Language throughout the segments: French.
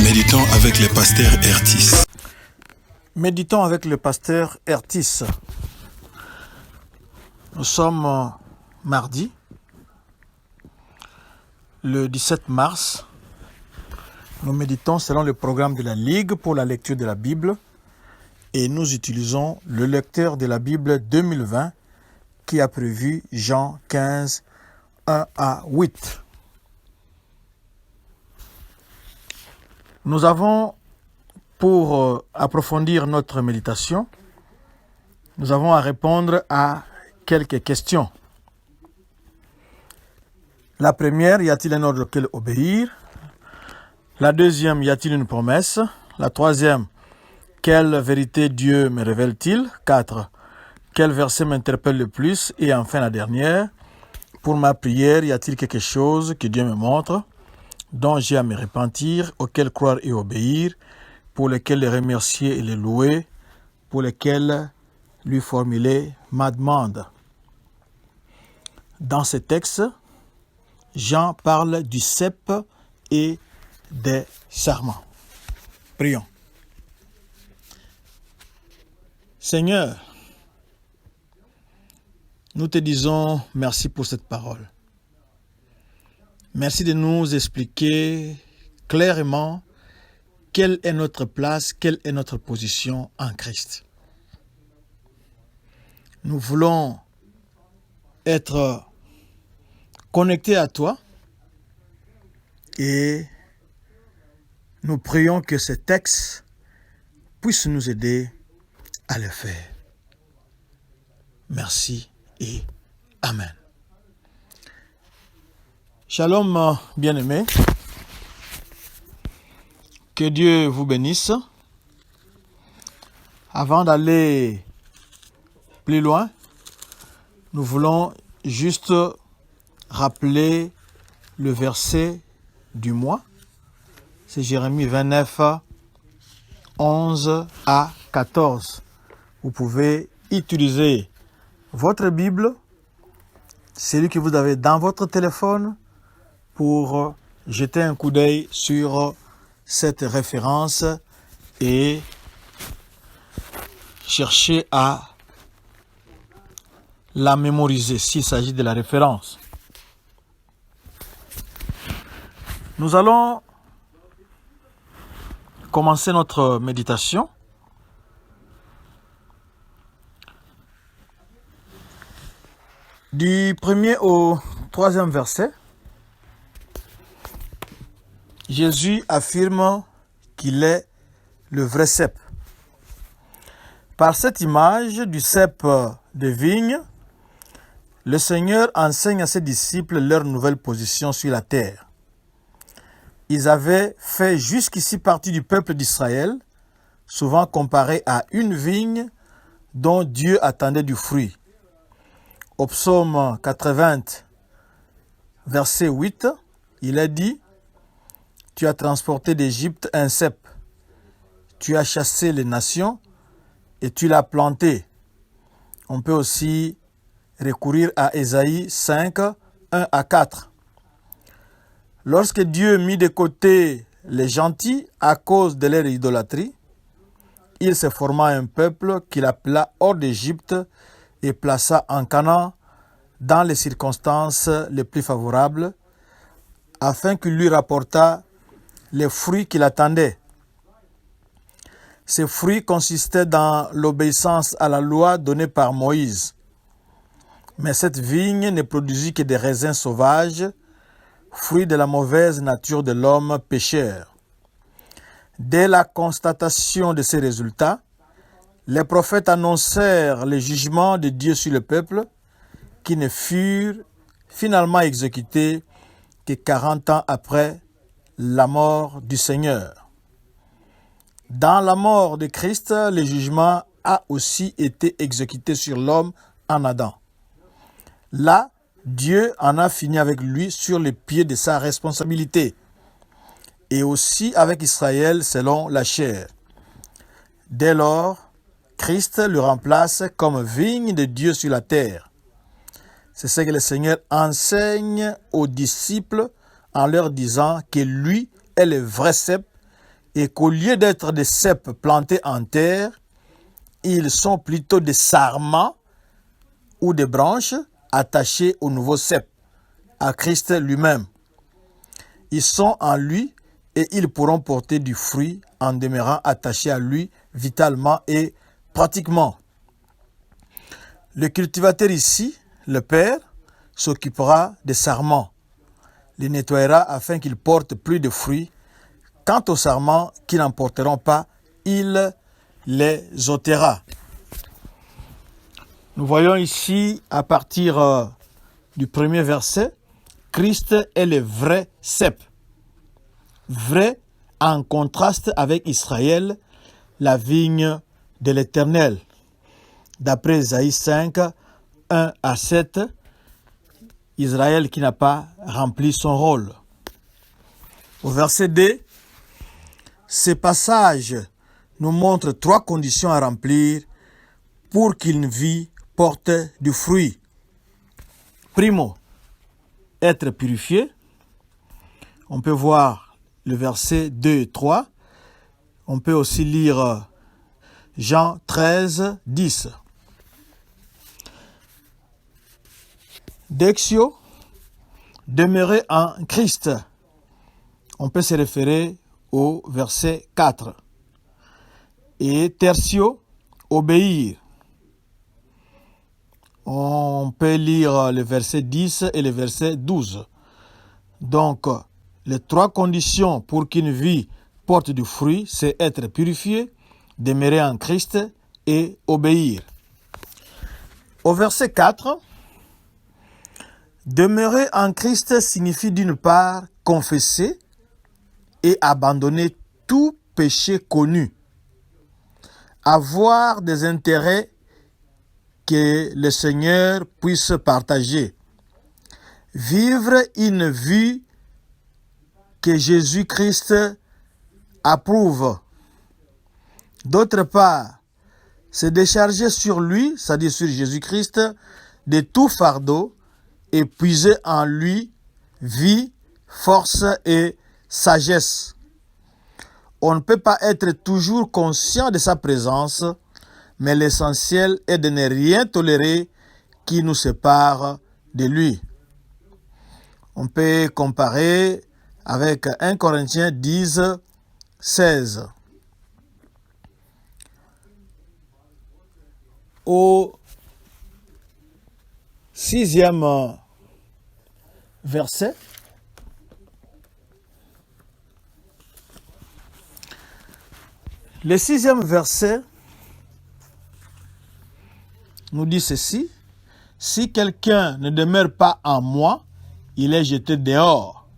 Méditons avec le pasteur Ertis. Méditons avec le pasteur Ertis. Nous sommes mardi, le 17 mars. Nous méditons selon le programme de la Ligue pour la lecture de la Bible et nous utilisons le lecteur de la Bible 2020 qui a prévu Jean 15, 1 à 8. Nous avons, pour approfondir notre méditation, nous avons à répondre à quelques questions. La première, y a-t-il un ordre auquel obéir? La deuxième, y a-t-il une promesse? La troisième, quelle vérité Dieu me révèle-t-il? 4. Quel verset m'interpelle le plus? Et enfin la dernière, pour ma prière, y a-t-il quelque chose que Dieu me montre, dont j'ai à me repentir, auquel croire et obéir, pour lesquels le remercier et le louer, pour lesquels lui formuler ma demande. Dans ce texte, Jean parle du cep et des serments. Prions. Seigneur, nous te disons merci pour cette parole. Merci de nous expliquer clairement quelle est notre place, quelle est notre position en Christ. Nous voulons être connectés à toi et nous prions que ce texte puisse nous aider à le faire. Merci et Amen. Shalom, bien-aimés. Que Dieu vous bénisse. Avant d'aller plus loin, nous voulons juste rappeler le verset du mois. C'est Jérémie 29, 11 à 14. Vous pouvez utiliser votre Bible, celui que vous avez dans votre téléphone, pour jeter un coup d'œil sur cette référence et chercher à la mémoriser s'il s'agit de la référence. Nous allons commencer notre méditation. Du 1er au 3e verset, Jésus affirme qu'il est le vrai cep. Par cette image du cep de vigne, le Seigneur enseigne à ses disciples leur nouvelle position sur la terre. Ils avaient fait jusqu'ici partie du peuple d'Israël, souvent comparé à une vigne dont Dieu attendait du fruit. Au psaume 80, verset 8, il est dit: tu as transporté d'Égypte un cep, tu as chassé les nations et tu l'as planté. On peut aussi recourir à Ésaïe 5, 1 à 4. Lorsque Dieu mit de côté les gentils à cause de leur idolâtrie, il se forma un peuple qu'il appela hors d'Égypte et plaça en Canaan dans les circonstances les plus favorables, afin qu'il lui rapportât les fruits qu'il attendait. Ces fruits consistaient dans l'obéissance à la loi donnée par Moïse. Mais cette vigne ne produisit que des raisins sauvages, fruits de la mauvaise nature de l'homme pécheur. Dès la constatation de ces résultats, les prophètes annoncèrent le jugement de Dieu sur le peuple, qui ne furent finalement exécutés que 40 ans après la mort du Seigneur. Dans la mort de Christ, le jugement a aussi été exécuté sur l'homme en Adam. Là, Dieu en a fini avec lui sur le pied de sa responsabilité, et aussi avec Israël selon la chair. Dès lors, Christ le remplace comme vigne de Dieu sur la terre. C'est ce que le Seigneur enseigne aux disciples en leur disant que lui est le vrai cep et qu'au lieu d'être des cèpes plantés en terre, ils sont plutôt des sarments ou des branches attachées au nouveau cep, à Christ lui-même. Ils sont en lui et ils pourront porter du fruit en demeurant attachés à lui vitalement et pratiquement. Le cultivateur ici, le Père, s'occupera des sarments, les nettoiera afin qu'ils portent plus de fruits. Quant aux sarments qui n'en porteront pas, il les ôtera. Nous voyons ici, à partir du premier verset, Christ est le vrai cep. Vrai en contraste avec Israël, la vigne de l'Éternel. D'après Isaïe 5, 1 à 7, Israël qui n'a pas rempli son rôle. Au verset 2, ce passage nous montre 3 conditions à remplir pour qu'une vie porte du fruit. Primo, être purifié. On peut voir le verset 2 et 3. On peut aussi lire Jean 13, 10. Dexio, demeurer en Christ. On peut se référer au verset 4. Et tertio, obéir. On peut lire le verset 10 et le verset 12. Donc, les 3 conditions pour qu'une vie porte du fruit, c'est être purifié, demeurer en Christ et obéir. Au verset 4, demeurer en Christ signifie d'une part confesser et abandonner tout péché connu, avoir des intérêts que le Seigneur puisse partager, vivre une vie que Jésus-Christ approuve. D'autre part, se décharger sur lui, c'est-à-dire sur Jésus-Christ, de tout fardeau et puiser en lui vie, force et sagesse. On ne peut pas être toujours conscient de sa présence, mais l'essentiel est de ne rien tolérer qui nous sépare de lui. On peut comparer avec 1 Corinthiens 10, 16. Au 6e verset, le 6e verset nous dit ceci: si quelqu'un ne demeure pas en moi, il est jeté dehors,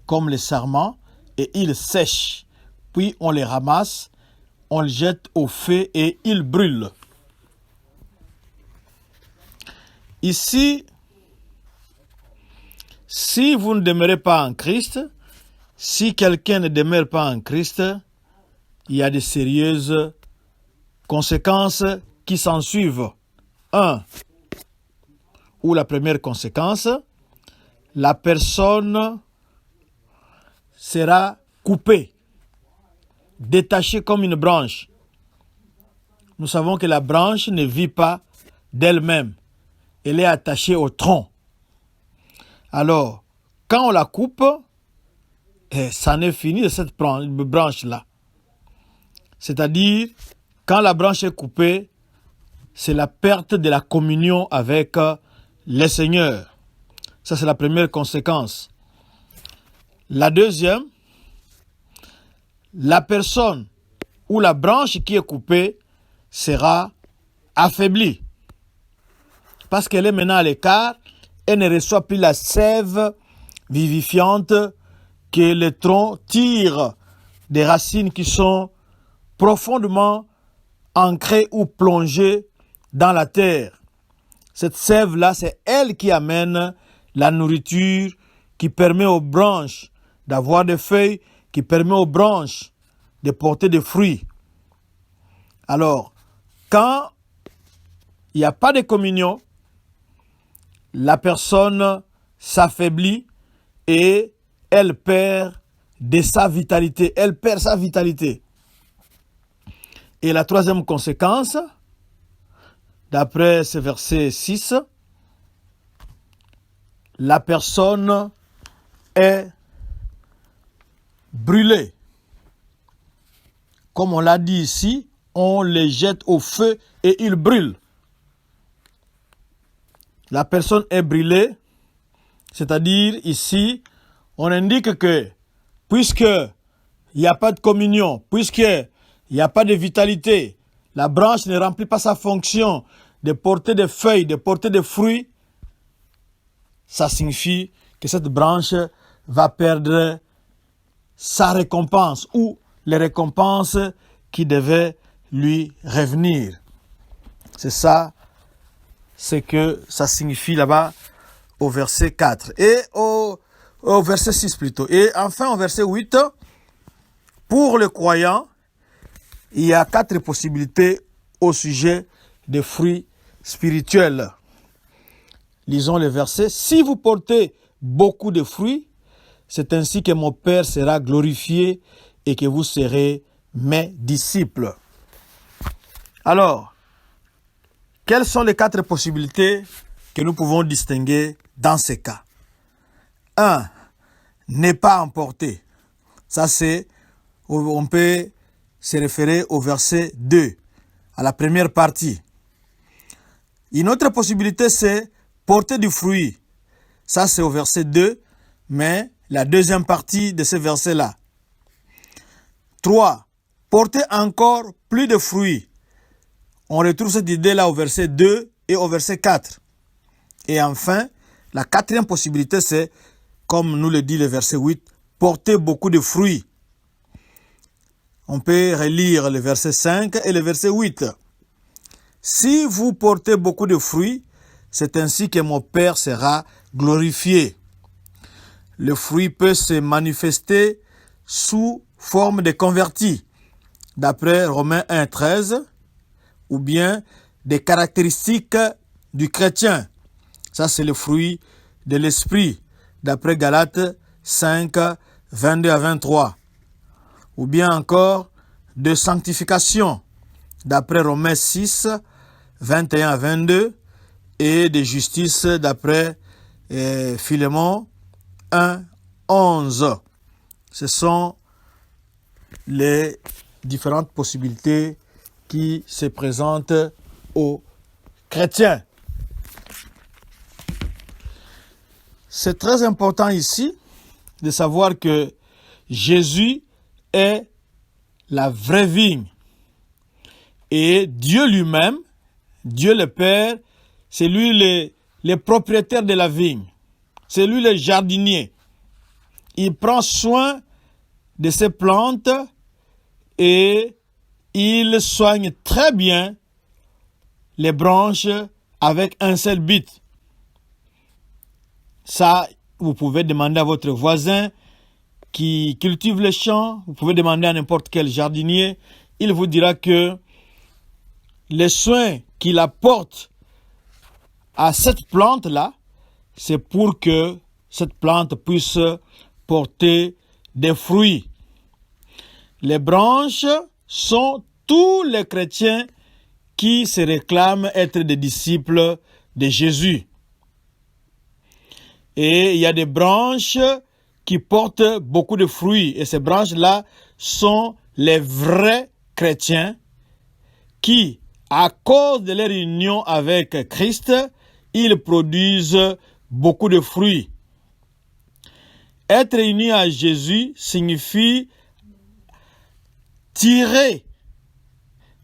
comme les sarments, et il sèche. Puis on les ramasse, on les jette au feu et ils brûlent. Ici, si vous ne demeurez pas en Christ, si quelqu'un ne demeure pas en Christ, il y a de sérieuses conséquences qui s'en suivent. 1. Ou la première conséquence, la personne sera coupée, détachée comme une branche. Nous savons que la branche ne vit pas d'elle-même. Elle est attachée au tronc. Alors, quand on la coupe, ça n'est fini de cette branche-là. C'est-à-dire, quand la branche est coupée, c'est la perte de la communion avec le Seigneur. Ça, c'est la première conséquence. La deuxième, la personne ou la branche qui est coupée sera affaiblie. Parce qu'elle est maintenant à l'écart, elle ne reçoit plus la sève vivifiante que le tronc tire des racines qui sont profondément ancrées ou plongées dans la terre. Cette sève-là, c'est elle qui amène la nourriture, qui permet aux branches d'avoir des feuilles, qui permet aux branches de porter des fruits. Alors, quand il n'y a pas de communion, la personne s'affaiblit et elle perd de sa vitalité. Elle perd sa vitalité. Et la troisième conséquence, d'après ce verset 6, la personne est brûlée. Comme on l'a dit ici, on les jette au feu et ils brûlent. La personne est brûlée, c'est-à-dire ici, on indique que puisqu'il n'y a pas de communion, puisqu'il n'y a pas de vitalité, la branche ne remplit pas sa fonction de porter des feuilles, de porter des fruits, ça signifie que cette branche va perdre sa récompense ou les récompenses qui devaient lui revenir. C'est ça, c'est que ça signifie là-bas au verset 4 et au verset 6 plutôt. Et enfin au verset 8, pour le croyant, il y a 4 possibilités au sujet des fruits spirituels. Lisons le verset. Si vous portez beaucoup de fruits, c'est ainsi que mon Père sera glorifié et que vous serez mes disciples. Alors, quelles sont les 4 possibilités que nous pouvons distinguer dans ces cas? 1. Ne pas emporter. Ça c'est, on peut se référer au verset 2, à la première partie. Une autre possibilité c'est porter du fruit. Ça c'est au verset 2, mais la deuxième partie de ce verset-là. 3. Porter encore plus de fruits. On retrouve cette idée-là au verset 2 et au verset 4. Et enfin, la 4e possibilité, c'est, comme nous le dit le verset 8, porter beaucoup de fruits. On peut relire le verset 5 et le verset 8. Si vous portez beaucoup de fruits, c'est ainsi que mon Père sera glorifié. Le fruit peut se manifester sous forme de convertis, d'après Romains 1, 13, ou bien des caractéristiques du chrétien. Ça, c'est le fruit de l'esprit, d'après Galates 5, 22 à 23. Ou bien encore de sanctification, d'après Romains 6, 21 à 22, et de justice, d'après Philémon 1, 11. Ce sont les différentes possibilités qui se présentent aux chrétiens. C'est très important ici de savoir que Jésus est la vraie vigne. Et Dieu lui-même, Dieu le Père, c'est lui le propriétaire de la vigne. C'est lui le jardinier. Il prend soin de ses plantes et il soigne très bien les branches avec un seul but. Ça, vous pouvez demander à votre voisin qui cultive les champs, vous pouvez demander à n'importe quel jardinier, il vous dira que les soins qu'il apporte à cette plante-là, c'est pour que cette plante puisse porter des fruits. Les branches sont tous les chrétiens qui se réclament être des disciples de Jésus. Et il y a des branches qui portent beaucoup de fruits. Et ces branches-là sont les vrais chrétiens qui, à cause de leur union avec Christ, ils produisent beaucoup de fruits. Être uni à Jésus signifie tirer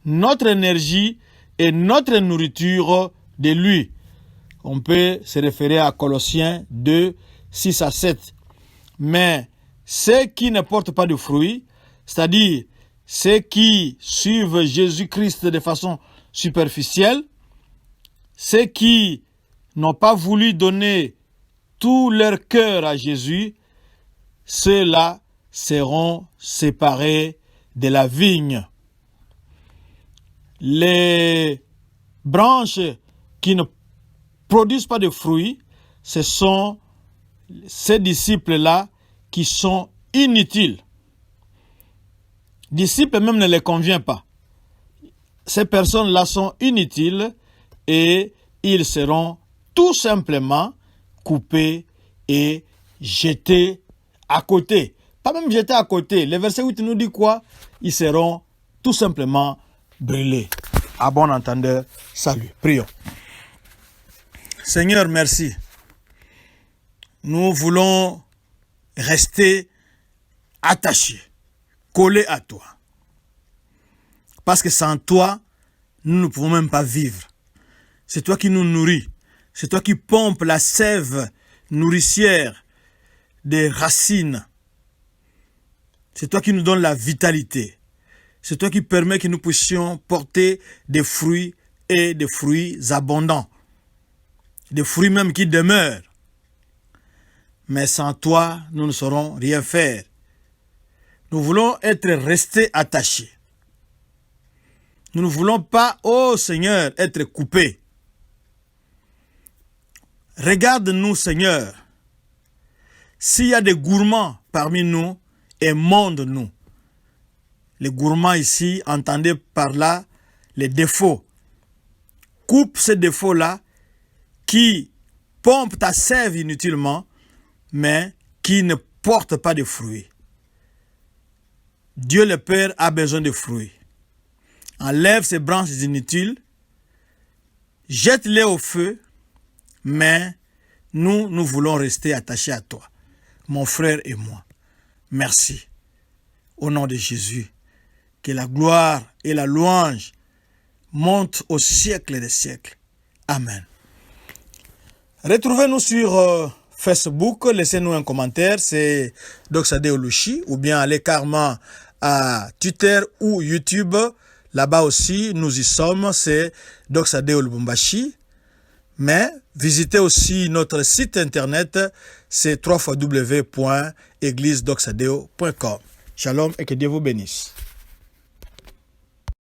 notre énergie et notre nourriture de lui. On peut se référer à Colossiens 2, 6 à 7. Mais ceux qui ne portent pas de fruits, c'est-à-dire ceux qui suivent Jésus-Christ de façon superficielle, ceux qui n'ont pas voulu donner tout leur cœur à Jésus, ceux-là seront séparés de la vigne. Les branches qui ne produisent pas de fruits, ce sont ces disciples-là qui sont inutiles. Disciples même ne les convient pas. Ces personnes-là sont inutiles et ils seront tout simplement coupés et jetés à côté. Pas même jetés à côté. Le verset 8 nous dit quoi? Ils seront tout simplement brûlés. À bon entendeur, salut. Prions. Seigneur, merci. Nous voulons rester attachés, collés à toi. Parce que sans toi, nous ne pouvons même pas vivre. C'est toi qui nous nourris. C'est toi qui pompes la sève nourricière des racines. C'est toi qui nous donnes la vitalité. C'est toi qui permets que nous puissions porter des fruits et des fruits abondants. Des fruits même qui demeurent. Mais sans toi, nous ne saurons rien faire. Nous voulons être restés attachés. Nous ne voulons pas, ô Seigneur, être coupés. Regarde-nous, Seigneur. S'il y a des gourmands parmi nous, émonde-nous. Les gourmands ici, entendez par là les défauts. Coupe ces défauts-là qui pompent ta sève inutilement, mais qui ne portent pas de fruits. Dieu le Père a besoin de fruits. Enlève ces branches inutiles, jette-les au feu, mais nous voulons rester attachés à toi, mon frère et moi. Merci. Au nom de Jésus, que la gloire et la louange montent au siècle des siècles. Amen. Retrouvez-nous sur Facebook, laissez-nous un commentaire, c'est Doxadeo Lushi, ou bien allez carrément à Twitter ou YouTube. Là-bas aussi, nous y sommes, c'est Doxadeo Lubumbashi. Mais visitez aussi notre site internet, c'est www.églisedoxadeo.com. Shalom et que Dieu vous bénisse.